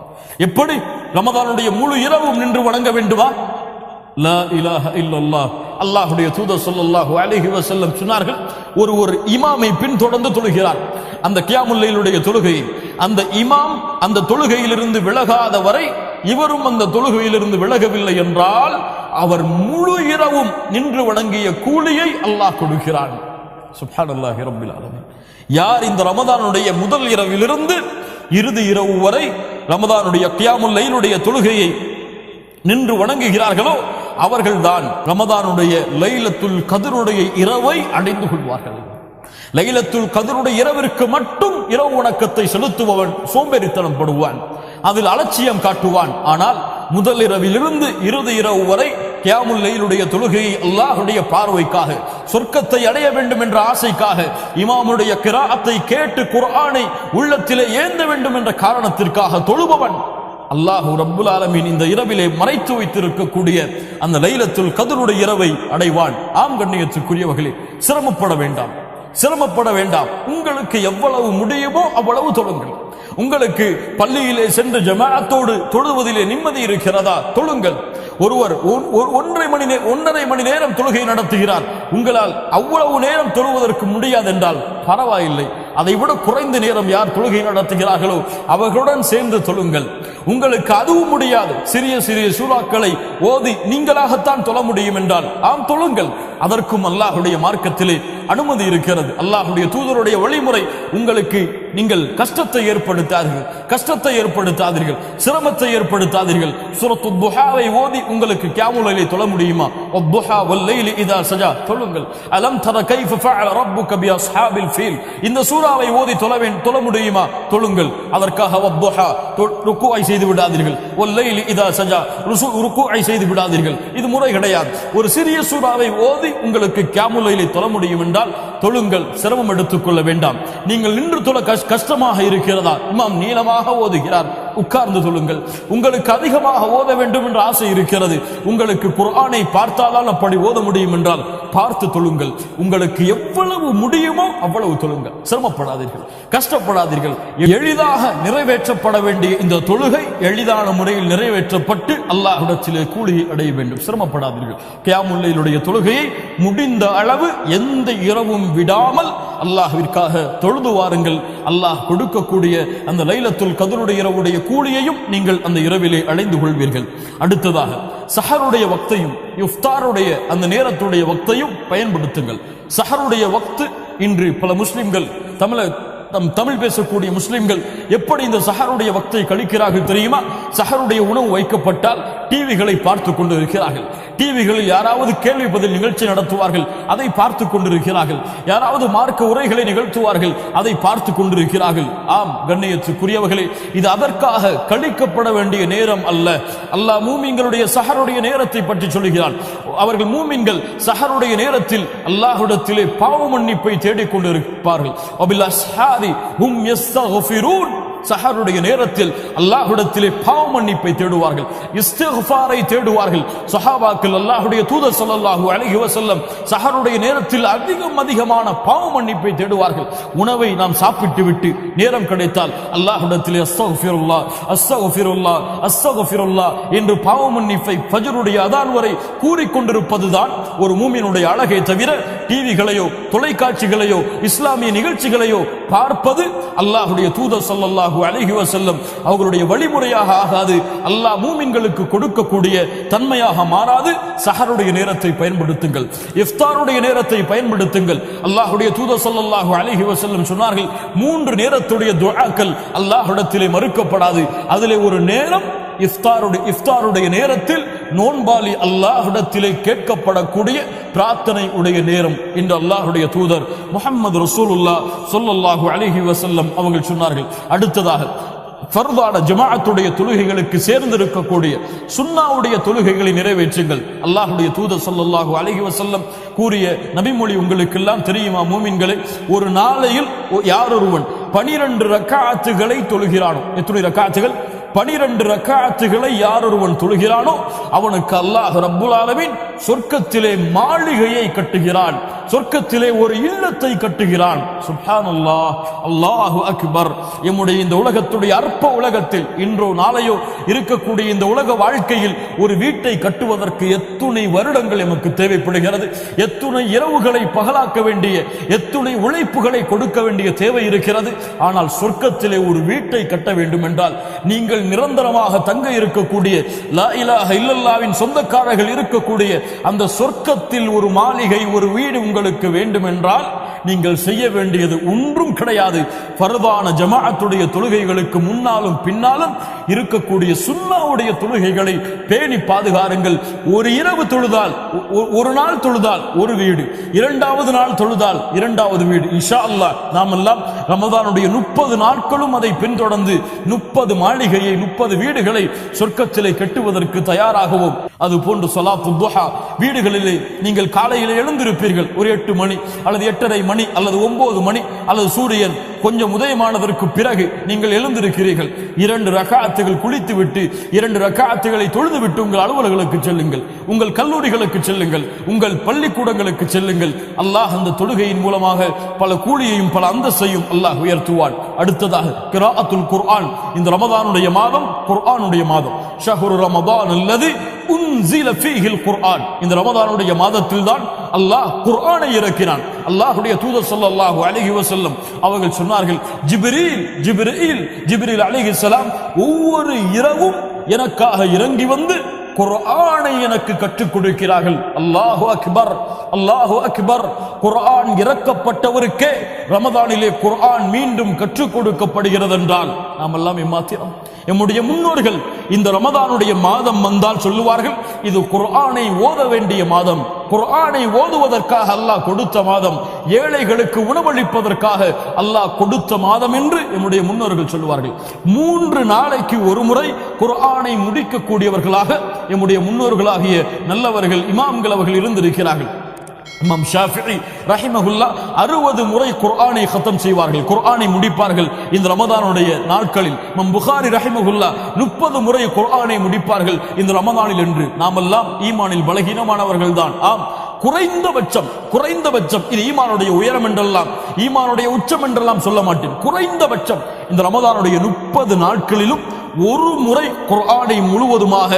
எப்படி ரமதானுடைய முழு இரவும் நின்று வணங்க வேண்டுமா? லா இலாஹ இல்லல்லாஹ். அல்லாஹ்வுடைய தூதர் ஸல்லல்லாஹு அலைஹி வஸல்லம் சொன்னார்கள், ஒரு இமாமை பின்தொடர்ந்து தொழுகிறார். அந்த கியாமுல் லைலுடைய தொழுகையை அந்த இமாம் அந்த தொழுகையிலிருந்து விலகாத வரை இவரும் அந்த தொழுகையிலிருந்து விலகவில்லை என்றால் அவர் முழு இரவும் நின்று வணங்கிய கூலியை அல்லாஹ் கொடுக்கிறான். சுப்ஹானல்லாஹி ரப்பில் ஆலமீன். யார் இந்த ரமதானுடைய முதல் இரவிலிருந்து இறுதி இரவு வரை ரமதானுடைய கியாமுல் லைலுடைய தொழுகையை நின்று வணங்குகிறார்களோ அவர்கள்தான் ரமதானுடைய லைலத்துல் கத்ருடைய இரவை அடைந்து கொள்வார்கள். லைலத்துல் கத்ருடைய இரவிற்கு மட்டும் இரவு வணக்கத்தை செலுத்துபவன் சோம்பேறித்தனம் படுவான், அதில் அலட்சியம் காட்டுவான். ஆனால் முதல் இரவிலிருந்து இறுதி இரவு வரை கியாமுல் லைலுடைய தொழுகையை அல்லாஹ்வுடைய பார்வைக்காக, சொர்க்கத்தை அடைய வேண்டும் என்ற ஆசைக்காக, இமாமுடைய கிராஅத்தை கேட்டு குர்ஆனை உள்ளத்திலே ஏந்த வேண்டும் என்ற காரணத்திற்காக தொழுபவன் அல்லாஹ் ரப்புல் ஆலமீன் இந்த இரவிலே மறைத்து வைத்திருக்கக்கூடிய அந்த லைலத்துல் கத்ருடைய இரவை அடைவான். ஆம் கண்ணியத்துக்குரியவர்களே, சிரமப்பட வேண்டாம். உங்களுக்கு எவ்வளவு முடியுமோ அவ்வளவு தொழுங்கள். உங்களுக்கு பள்ளியிலே சென்று ஜமாஅத்தோடு தொழுவதிலே நிம்மதி இருக்கிறதா? தொழுங்கள். ஒருவர் 1.5 மணி நேரம் தொழுகை நடத்துகிறார், உங்களால் அவ்வளவு நேரம் தொழுவதற்கு முடியாது என்றால் பரவாயில்லை. அதை விட குறைந்த நேரம் யார் தொழுகை நடத்துகிறார்களோ அவர்களுடன் சேர்ந்து தொழுங்கள். உங்களுக்கு அதுவும் முடியாது, சிறிய சிறிய சூறாக்களை ஓதி நீங்களாகத்தான் தொழ முடியும் என்றால் ஆம் தொழுங்கள். அதற்கும் அல்லாஹ்வுடைய மார்க்கத்திலே அனுமதி இருக்கிறது. அல்லாஹ்வுடைய தூதருடைய வழிமுறை உங்களுக்கு நீங்கள் கஷ்டத்தை ஏற்படுத்தாதீர்கள், சிரமத்தை ஏற்படுத்தாதீர்கள். சூரத்துத் துஹாவை ஓதி உங்களுக்கு கியாமுல் லைலை தொழ முடியுமா? வத்துஹா வல்லைலி இதா சஜா தொழுங்கள். அலம் தர கைஃப ஃபஅல ரப்புக பி அஸ்ஹாபில் ஃபீல் இந்த சூராவை ஓதி தொழ முடியுமா? தொழுங்கள். அதற்காக வத்துஹா ருக்குஐ செய்து விடாதீர்கள், வல்லைலி இதா சஜா ருக்குஐ செய்து விடாதீர்கள். இது முறை கிடையாது. ஒரு சிறிய சூராவை ஓதி உங்களுக்கு கியாமுல் லைலை தொழ முடியும் என்றால் தொழுங்கள், சிரமம் எடுத்துக்கொள்ள வேண்டாம். நீங்கள் நின்று தொழ கஷ்டமாக இருக்கிறதா? இமாம் நீளமாக ஓதுகிறார், உட்கார்ந்து தொழுங்கள். உங்களுக்கு அதிகமாக ஓத வேண்டும் என்ற ஆசை இருக்கிறது, உங்களுக்கு குர்ஆனை பார்த்தால் அப்படி ஓத முடியும் என்றால் பார்த்து தொழுங்கள். உங்களுக்கு எவ்வளவு முடியுமோ அவ்வளவு தொழுங்கள். சிரமப்படாதீர்கள், கஷ்டப்படாதீர்கள். எளிதாக நிறைவேற்றப்பட வேண்டிய இந்த தொழுகை எளிதான முறையில் நிறைவேற்றப்பட்டு அல்லாஹ்விடத்திலே கூலியை அடைய வேண்டும். சிரமப்படாதீர்கள். கியாமுல் லைலுடைய தொழுகையை முடிந்த அளவு எந்த இரவும் விடாமல் அல்லாஹ்விற்காக தொழுது வாருங்கள். அல்லாஹ் கொடுக்கக்கூடிய அந்த லைலத்துல் கத்ருடைய இரவுடைய கூலியையும் நீங்கள் அந்த இரவிலே அடைந்து கொள்வீர்கள். அடுத்ததாக சஹருடைய வக்தையும் இஃப்தாருடைய அந்த நேரத்துடைய வக்தையும் பயன்படுத்துங்கள். சஹருடைய வக்து இன்று பல முஸ்லிம்கள் தமிழ் பேசக்கூடிய முஸ்லிம்கள் எப்படி இந்த சஹருடைய வக்தை கழிக்கிறார்கள் தெரியுமா? சஹருடைய உணவு வைக்கப்பட்டால் டிவிகளை பார்த்து கொண்டு இருக்கிறார்கள். டிவிகளில் யாராவது கேள்வி பதில் நிகழ்ச்சி நடத்துவார்கள், அதை பார்த்து கொண்டிருக்கிறார்கள். யாராவது மார்க்க உரைகளை நிகழ்த்துவார்கள், அதை பார்த்து கொண்டிருக்கிறார்கள். ஆம் கண்ணியத்துக்குரியவர்களே, இது அதற்காக கழிக்கப்பட வேண்டிய நேரம் அல்ல. அல்லாஹ் மூமின்களுடைய சஹருடைய நேரத்தை பற்றி சொல்கிறான். அவர்கள் மூமின்கள் சஹருடைய நேரத்தில் அல்லாஹ்விடத்திலே பாவ மன்னிப்பை தேடிக் கொண்டிருப்பார்கள். சஹருடைய நேரத்தில் அல்லாஹ்விடத்திலே பாவ மன்னிப்பை தேடுவார்கள், இஸ்திக்ஃபாரை தேடுவார்கள். சஹாபாக்கள் அல்லாஹ்வுடைய தூதர் ஸல்லல்லாஹு அலைஹி வஸல்லம் சஹருடைய நேரத்தில் அதிகமான பாவ மன்னிப்பை தேடுவார்கள். உணவை நாம் சாப்பிட்டு விட்டு நேரம் கிடைத்தால் அல்லாஹ்விடத்திலே அஸ்தக்ஃபிருல்லாஹ் அஸ்தக்ஃபிருல்லாஹ் அஸ்தக்ஃபிருல்லாஹ் என்று பாவ மன்னிப்பை ஃபஜ்ருடைய அதான் வரை கூறிக்கொண்டிருப்பதுதான் ஒரு மூமினுடைய அழகை தவிர டிவிகளையோ தொலைக்காட்சிகளையோ இஸ்லாமிய நிகழ்ச்சிகளையோ பார்ப்பது அல்லாஹ்வுடைய தூதர் ஸல்லல்லாஹு அலைஹி வஸல்லம் அவர்களுடைய வழிமுறையாக ஆகாது. அல்லாஹ் மூமின்களுக்கு கொடுக்கக்கூடிய தன்மையாக மாறாது. சஹருடைய நேரத்தை பயன்படுத்துங்கள், இஃப்தாருடைய நேரத்தை பயன்படுத்துங்கள். அல்லாஹ்வுடைய தூதர் ஸல்லல்லாஹு அலைஹி வஸல்லம் சொன்னார்கள், 3 நேரத்துடைய துஆக்கள் அல்லாஹ்விடத்திலே மறுக்கப்படாது. அதிலே ஒரு நேரம் இஃப்தாருடைய நேரத்தில் நோன்பாளி அல்லாஹ்விடத்திலே கேட்கப்படக்கூடிய பிரார்த்தனை உடைய நேரம் என்று அல்லாஹ்வுடைய தூதர் முஹம்மது ரசூலுல்லாஹ் ஸல்லல்லாஹு அலைஹி வஸல்லம் அவர்கள் சொன்னார்கள். அடுத்ததாக ஃபர்தான ஜமாஅத்துடைய தொழுகைகளுக்கு சேர்ந்திருக்கக்கூடிய சுன்னாவுடைய தொழுகைகளை நிறைவேற்றுங்கள். அல்லாஹ்வுடைய தூதர் ஸல்லல்லாஹு அலைஹி வஸல்லம் கூறிய நபிமொழி உங்களுக்கு எல்லாம் தெரியுமா மூமின்களே? ஒரு நாளையில் யாரொருவன் 12 ரக்காத்துகளை தொழுகிறானோ, எத்தனை ரக்காத்துகள்? 12 ரக்காத்துகளை யாரொருவன் தொழுகிறானோ அவனுக்கு அல்லாஹ் ரப்புல் ஆலமீன் சொர்க்கத்திலே மாளிகையை கட்டுகிறான், சொர்க்கத்திலே ஒரு இல்லத்தை கட்டுகிறான். சுப்ஹானல்லாஹ், அல்லாஹு அக்பர். எம்முடைய இந்த உலகத்துடைய அற்ப உலகத்தில் இன்றோ நாளையோ இருக்கக்கூடிய இந்த உலக வாழ்க்கையில் ஒரு வீட்டை கட்டுவதற்கு எத்துணை வருடங்கள் எமக்கு தேவைப்படுகிறது, எத்துணை இரவுகளை பகலாக்க வேண்டிய, எத்துணை உழைப்புகளை கொடுக்க வேண்டிய தேவை இருக்கிறது. ஆனால் சொர்க்கத்திலே ஒரு வீட்டை கட்ட வேண்டும் என்றால் நீங்கள் நிரந்தரமாக தங்க இருக்கக்கூடிய லா இலாஹ இல்லல்லாஹ்வின் சொந்தக்காரர்கள் இருக்கக்கூடிய அந்த சொர்க்கத்தில் ஒரு மாளிகை, ஒரு வீடு உங்களுக்கு வேண்டும் என்றால் நீங்கள் செய்ய வேண்டியது ஒன்றும் கிடையாது. ஃபர்தான ஜமாஅத்துடைய தொழுகைகளுக்கு முன்னாலும் பின்னாலும் இருக்கக்கூடிய சுன்னாவுடைய தொழுகைகளை பேணி பாதுகாருங்கள். ஒரு இரவு தொழுதால், ஒரு நாள் தொழுதால் ஒரு வீடு, 2வது நாள் தொழுதால் 2வது வீடு. இன்ஷா அல்லாஹ் நாம் எல்லாம் ரமதானுடைய 30 நாட்களும் அதை பின்தொடர்ந்து 30 மாளிகையை, 30 வீடுகளை சொர்க்கத்திலே கட்டுவதற்கு தயாராகவும், அது போன்று ஸலாத்து துஹா வீடுகளிலே நீங்கள் காலையில் எழுந்திருப்பீர்கள், ஒரு 8 மணி அல்லது 8:30 மணி அல்லது 9 மணி அல்லது சூரியன் கொஞ்சம் உதயமானதற்கு பிறகு நீங்கள் எழுந்திருக்கிறீர்கள். 2 ரக்காத்துகள் குளித்து விட்டு 2 ரக்காத்துகளை தொழுது விட்டு உங்கள் அலுவலர்களுக்கு செல்லுங்கள், உங்கள் கல்லூரிகளுக்கு செல்லுங்கள், உங்கள் பள்ளிக்கூடங்களுக்கு செல்லுங்கள். அல்லாஹ் அந்த தொழுகையின் மூலமாக பல கூலியையும் பல அந்தஸ்தையும் அல்லாஹ் உயர்த்துவான். அடுத்ததாக கிராஅத்துல் குர்ஆன். இந்த ரமதானுடைய மாதம் குர்ஆனுடைய மாதம். ஷஹ்ரு ரமதான் அல்லதி உன்ஸில ஃபீஹில் குர்ஆன். இந்த ரமதானுடைய மாதத்தில் தான் அல்லாஹ் குர்ஆனை இறக்கினான். அல்லாஹ்வுடைய தூதர் ஸல்லல்லாஹு அலைஹி வஸல்லம் அவர்கள் சொன்னார்கள், ஜிப்ரீல் அலைஹிஸ்ஸலாம் ஒவ்வொரு இரவும் எனக்காக இறங்கி வந்து குர்ஆனை எனக்கு கற்றுக் கொடுக்கிறார்கள். அல்லாஹு அக்பர், அல்லாஹு அக்பர். குர்ஆன் இறக்கப்பட்டவருக்கே ரமதானிலே குர்ஆன் மீண்டும் கற்றுக் கொடுக்கப்படுகிறது என்றால் நாம் எல்லாம் எம்மாத்திரம். எம்முடைய முன்னோர்கள் இந்த ரமதானுடைய மாதம் வந்தால் சொல்லுவார்கள், இது குர்ஆனை ஓத வேண்டிய மாதம், குர்ஆனை ஓதுவதற்காக அல்லாஹ் கொடுத்த மாதம், ஏழைகளுக்கு உணவளிப்பதற்காக அல்லாஹ் கொடுத்த மாதம் என்று எம்முடைய முன்னோர்கள் சொல்லுவார்கள். 3 நாளைக்கு ஒரு முறை குர்ஆனை முடிக்கக்கூடியவர்களாக எம்முடைய முன்னோர்களாகிய நல்லவர்கள் இமாம்கள் அவர்கள் இருந்திருக்கிறார்கள். இமாம் ஷாஃபிஈ ரஹிமஹுல்லாஹ் 60 முறை குர்ஆனை ഖതம் செய்வார்கள், குர்ஆனை முடிப்பார்கள் இந்த ரமதானுடைய நாட்களில். இமாம் புகாரி ரஹிமஹுல்லாஹ் 30 முறை குர்ஆனை முடிப்பார்கள் இந்த ரமதானில் என்று. நாமெல்லாம் ஈமானில் பலகீனமானவர்கள் தான். ஆம், குறைந்தபட்சம் இது ஈமானுடைய உயரம் என்றெல்லாம், ஈமானுடைய உச்சம் என்றெல்லாம் சொல்ல மாட்டேன். குறைந்தபட்சம் இந்த ரமதானுடைய 30 நாட்களிலும் ஒரு முறை குர்ஆனை முழுவதுமாக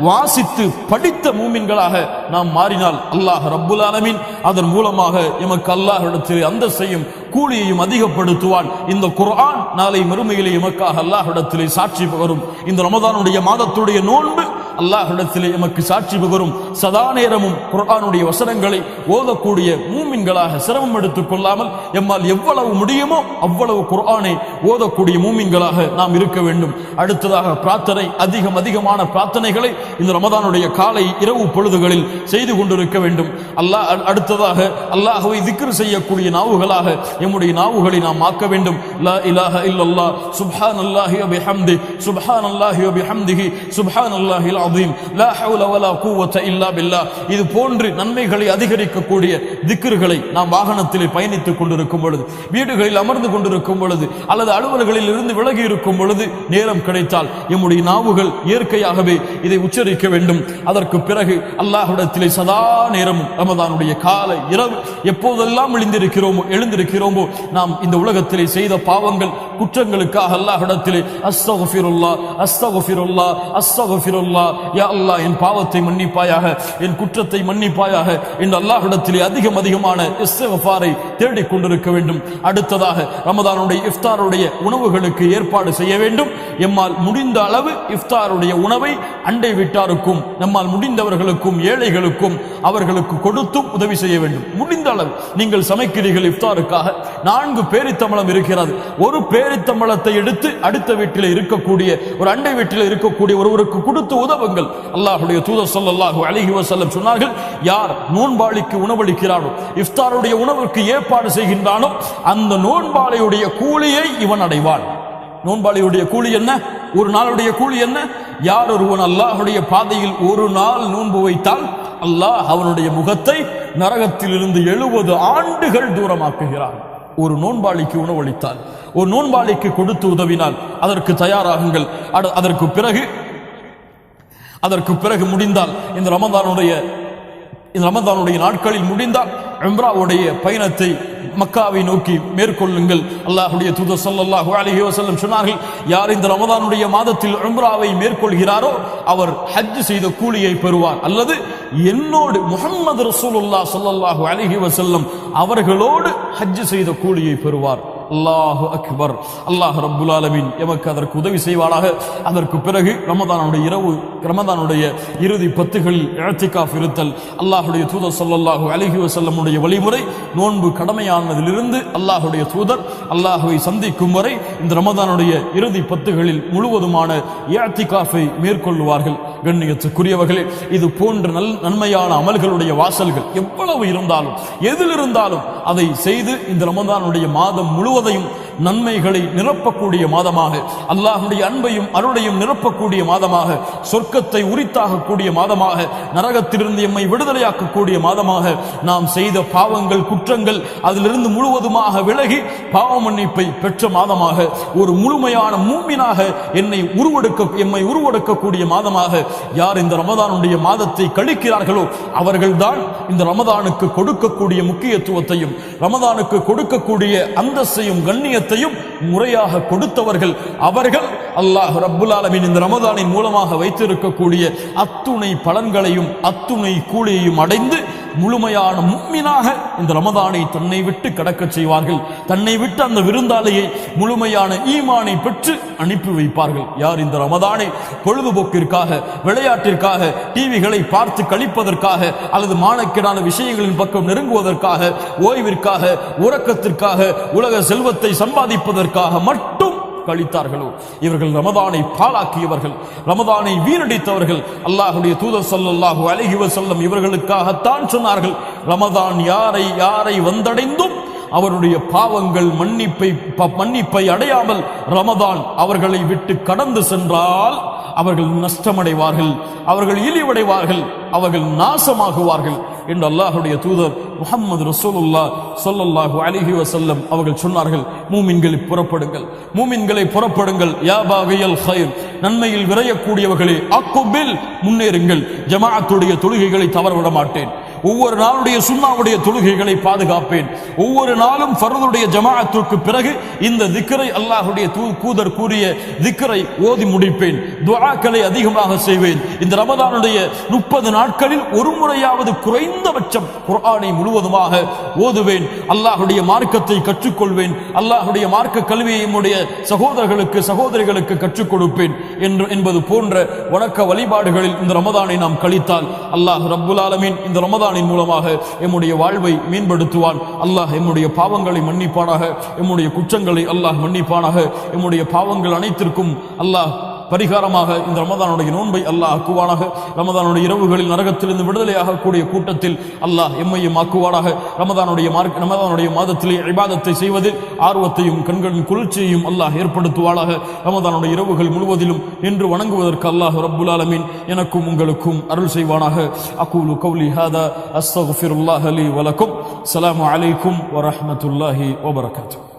வாசித்து படித்த மூமின்களாக நாம் மாறினால் அல்லாஹ் ரப்புல் ஆலமீன் அதன் மூலமாக எமக்கு அல்லாஹ்விடத்தில் அந்தஸ்தையும் கூலியையும் அதிகப்படுத்துவான். இந்த குர்ஆன் நாளை மறுமையிலே எமக்காக அல்லாஹ்விடத்தில் சாட்சி வரும். இந்த ரமதானுடைய மாதத்துடைய நோன்பு அல்லாஹ்விடத்திலே எமக்கு சாட்சி பகரும் சதா நேரமும் குர்ஆனுடைய வசனங்களை ஓதக்கூடிய மூமின்களாக சிரமம் எடுத்துக் கொள்ளாமல் எம்மால் எவ்வளவு முடியுமோ அவ்வளவு குர்ஆனை ஓதக்கூடிய மூமின்களாக நாம் இருக்க வேண்டும். அடுத்ததாக பிரார்த்தனை, அதிகமான பிரார்த்தனைகளை இந்த ரமதானுடைய காலை இரவு பொழுதுகளில் செய்து கொண்டிருக்க வேண்டும். அடுத்ததாக அல்லாஹ்வை திக்ர் செய்யக்கூடிய நாவுகளாக எம்முடைய நாவுகளை நாம் ஆக்க வேண்டும். லா இலாஹ இல்லல்லாஹ் சுப்ஹானல்லாஹி வ பிஹம்திஹி சுப்ஹானல்லாஹி வ பிஹம்திஹி சுப்ஹானல்லாஹில் அஸீம் லா ஹவ்ல வலா குவத இல்லா பில்லாஹ். இது போன்று நன்மைகளை அதிகரிக்கக்கூடிய திக்ர்களை நாம் வாகனத்திலே பயணித்துக் கொண்டிருக்கும் பொழுது, வீடுகளில் அமர்ந்து கொண்டிருக்கும் பொழுது, அல்லது அலுவல்களில் இருந்து விலகி இருக்கும் பொழுது நேரம் கிடைத்தால் எம்முடைய நாவுகள் இயற்கையாகவே இதை உச்சரிக்க வேண்டும். அதற்கு பிறகு அல்லாஹ்விடத்திலே சதா நேரமும் ரமதானுடைய காலை இரவு எப்போதெல்லாம் எழுந்திருக்கிறோமோ நாம் இந்த உலகத்திலே செய்த பாவங்கள் குற்றங்களுக்காக அல்லாஹ்விடத்திலே அஸ்தக்ஃபிருல்லாஹ் அஸ்தக்ஃபிருல்லாஹ் அஸ்தக்ஃபிருல்லாஹ், யா அல்லாஹ் என் பாவத்தை மன்னிப்பாயாக, என் குற்றத்தை மன்னிப்பாயாக என்று அல்லாஹ்விடத்திலே அதிகமான இஸ்திக்ஃபாரை தேடிக் கொண்டிருக்க வேண்டும். அடுத்ததாக ரமதானுடைய இஃப்தாருடைய உணவுகளுக்கு ஏற்பாடு செய்ய வேண்டும். எம்மால் முடிந்த அளவு இஃப்தாருடைய உணவை அண்டை வீட்டாருக்கும் நம்மால் முடிந்தவர்களுக்கும் ஏழைகளுக்கும் அவர்களுக்கு கொடுத்தும் உதவி செய்ய வேண்டும். முடிந்த அளவு நீங்கள் சமைக்கிறீர்கள் இஃப்தாருக்காக, 4 பேரித்தம்பளம் இருக்கிறது, ஒரு பேரித்தம்பளத்தை எடுத்து அடுத்த வீட்டில் இருக்கக்கூடிய ஒரு அண்டை வீட்டில் இருக்கக்கூடிய ஒருவருக்கு கொடுத்து உதவுங்கள். அல்லாஹ்வுடைய தூதர் ஸல்லல்லாஹு அலைஹி வஸல்லம் சொன்னார்கள், யார் நோன்பாளிக்கு உணவளிக்கிறானோ, இஃப்தாருடைய உணவுக்கு ஏற்பாடு செய்கின்றானோ அந்த நோன்பாளியுடைய கூலியை இவன் அடைவான். நோன்பாளியுடைய கூலி என்ன? ஒரு நாளுடைய கூலி என்ன? யார் ஒருவன் அல்லாஹ்வுடைய பாதையில் ஒரு நாள் நோன்பு வைத்தால் அல்லாஹ் அவனுடைய முகத்தை நரகத்திலிருந்து 70 ஆண்டுகள் தூரமாக்குகிறான். ஒரு நோன்பாளிக்கு உணவளித்தால், ஒரு நோன்பாளிக்கு கொடுத்து உதவினால் அதற்கு தயாராகுங்கள். அதற்கு பிறகு முடிந்தால் இந்த ரமதானுடைய நாட்களில் முடிந்தால் உம்ராவுடைய பயணத்தை மக்காவை நோக்கி மேற்கொள்ளுங்கள். அல்லாஹ்வுடைய தூதர் ஸல்லல்லாஹு அலைஹி வஸல்லம் சொன்னார்கள், யார் இந்த ரமதானுடைய மாதத்தில் உம்ராவை மேற்கொள்கிறாரோ அவர் ஹஜ் செய்த கூலியை பெறுவார், அல்லது என்னோடு முஹம்மது ரசூலுல்லாஹ் ஸல்லல்லாஹு அலைஹி வஸல்லம் அவர்களோடு ஹஜ் செய்த கூலியை பெறுவார். அல்லாஹு அக்பர். அல்லாஹ் ரப்புல் ஆலமீன் எமக்கு அதற்கு உதவி செய்வாராக. அதற்கு பிறகு ரமதானுடைய இறுதி 10களில் இஅ்திகாஃப் இருத்தல். அல்லாஹ்வுடைய தூதர் ஸல்லல்லாஹு அலைஹி வஸல்லமுடைய வழிமுறை, நோன்பு கடமையானதிலிருந்து அல்லாஹ்வுடைய தூதர் அல்லாஹ்வை சந்திக்கும் வரை இந்த ரமதானுடைய இறுதி 10களில் முழுவதுமான இஅ்திகாஃபை மேற்கொள்வார்கள். கண்ணியத்துக்குரியவர்களே, இது போன்ற நன்மையான அமல்களுடைய வாசல்கள் எவ்வளவு இருந்தாலும் எதில் இருந்தாலும் அதை செய்து இந்த ரமதானுடைய மாதம் முழுவதையும் நன்மைகளை நிரப்பக்கூடிய மாதமாக, அல்லாஹ்வுடைய அன்பையும் அருளையும் நிரப்பக்கூடிய மாதமாக, சொர்க்கத்தை உரித்தாகக்கூடிய மாதமாக, நரகத்திலிருந்து எம்மை விடுதலையாக்கக்கூடிய மாதமாக, நாம் செய்த பாவங்கள் குற்றங்கள் அதிலிருந்து முழுவதுமாக விலகி பாவ மன்னிப்பை பெற்ற மாதமாக, ஒரு முழுமையான மூமினாக எம்மை உருவெடுக்கக்கூடிய மாதமாக யார் இந்த ரமதானுடைய மாதத்தை கழிக்கிறார்களோ அவர்கள்தான் இந்த ரமதானுக்கு கொடுக்கக்கூடிய முக்கியத்துவத்தையும் ரமதானுக்கு கொடுக்கக்கூடிய அந்தஸ்தையும் கண்ணியத்தையும் முறையாக கொடுத்தவர்கள். அவர்கள் அல்லாஹ் ரப்புல் ஆலமீன் இந்த ரமதானின் மூலமாக வைத்திருக்கக்கூடிய அத்துணை பலன்களையும் அத்துணை கூலியையும் அடைந்து முழுமையான முஃமினாக இந்த ரமதானை தன்னை விட்டு கடக்க செய்வார்கள். தன்னை விட்டு அந்த விருந்தாளியை முழுமையான ஈமானை பெற்று அனுப்பி வைப்பார்கள். யார் இந்த ரமதானை பொழுதுபோக்கிற்காக, விளையாட்டிற்காக, டிவிகளை பார்த்து கழிப்பதற்காக, அல்லது மானக்கேடான விஷயங்களின் பக்கம் நெருங்குவதற்காக, ஓய்விற்காக, உறக்கத்திற்காக, உலக செல்வத்தை சம்பாதிப்பதற்காக மட்டும் கழித்தார்களோ இவர்கள் ரமதானை பாழாக்கியவர்கள், ரமதானை வீணடித்தவர்கள். அல்லாஹ்வுடைய தூதர் ஸல்லல்லாஹு அலைஹி வஸல்லம் இவர்களுக்காகத்தான் சொன்னார்கள், ரமதான் யாரை வந்தடைந்தும் அவருடைய பாவங்கள் மன்னிப்பை அடையாமல் ரமதான் அவர்களை விட்டு கடந்து சென்றால் அவர்கள் நஷ்டமடைவார்கள், அவர்கள் இழிவடைவார்கள், அவர்கள் நாசமாகுவார்கள் என்று அல்லாஹ்வுடைய தூதர் முஹம்மது ரசூலுல்லாஹ் ஸல்லல்லாஹு அலைஹி வஸல்லம் அவர்கள் சொன்னார்கள். மூமின்களை புறப்படுங்கள். யா பாகியல் கைர், நன்மையில் விரையக்கூடியவர்களே, அக்குபில், முன்னேறுங்கள். ஜமாஅத்துடைய தொழுகைகளை தவறவிட மாட்டேன். ஒவ்வொரு நாளுடைய சுன்னாவுடைய தொழுகைகளை பாதுகாப்பேன். ஒவ்வொரு நாளும் ஃபர்துடைய ஜமாஅத்துக்கு பிறகு இந்த திக்ரை அல்லாஹ்வுடைய தூதர் கூறிய திக்ரை ஓதி முடிப்பேன். துஆக்களை அதிகமாக செய்வேன். இந்த ரமதானுடைய 30 நாட்களில் ஒரு முறையாவது குறைந்தபட்சம் குர்ஆனை முழுவதுமாக ஓதுவேன். அல்லாஹ்வுடைய மார்க்கத்தை கற்றுக்கொள்வேன். அல்லாஹ்வுடைய மார்க்க கல்வியை நம்முடைய சகோதரர்களுக்கு சகோதரிகளுக்கு கற்றுக் கொடுப்பேன் என்பது போன்ற வணக்க வழிபாடுகளில் இந்த ரமதானை நாம் கழித்தால் அல்லாஹ் ரப்புல் ஆலமீன் இந்த ரமதானின் மூலமாக எம்முடைய வாழ்வை மேம்படுத்துவான். அல்லாஹ் எம்முடைய பாவங்களை மன்னிப்பானாக. எம்முடைய குற்றங்களை அல்லாஹ் மன்னிப்பானாக. எம்முடைய பாவங்கள் அனைத்திற்கும் அல்லாஹ் பரிகாரமாக இந்த ரமதானுடைய நோன்பை அல்லாஹ் ஆக்குவானாக. ரமதானுடைய இரவுகளில் நரகத்திலிருந்து விடுதலையாக கூடிய கூட்டத்தில் அல்லாஹ் எம்மையும் ஆக்குவானாக. ரமதானுடைய மாதத்திலே இபாதத்தை செய்வதில் ஆர்வத்தையும் கண்களின் குளிர்ச்சியையும் அல்லாஹ் ஏற்படுத்துவானாக. ரமதானுடைய இரவுகள் முழுவதிலும் நின்று வணங்குவதற்கு அல்லாஹ் ரப்புல் ஆலமீன் எனக்கும் உங்களுக்கும் அருள் செய்வானாக. அகூலு கௌலி ஹாதா அஸ்தக்ஃபிருல்லாஹ் லி வ லக்கும். ஸலாமு அலைக்கும் வ ரஹ்மத்துல்லாஹி வ பரகாத்துஹு.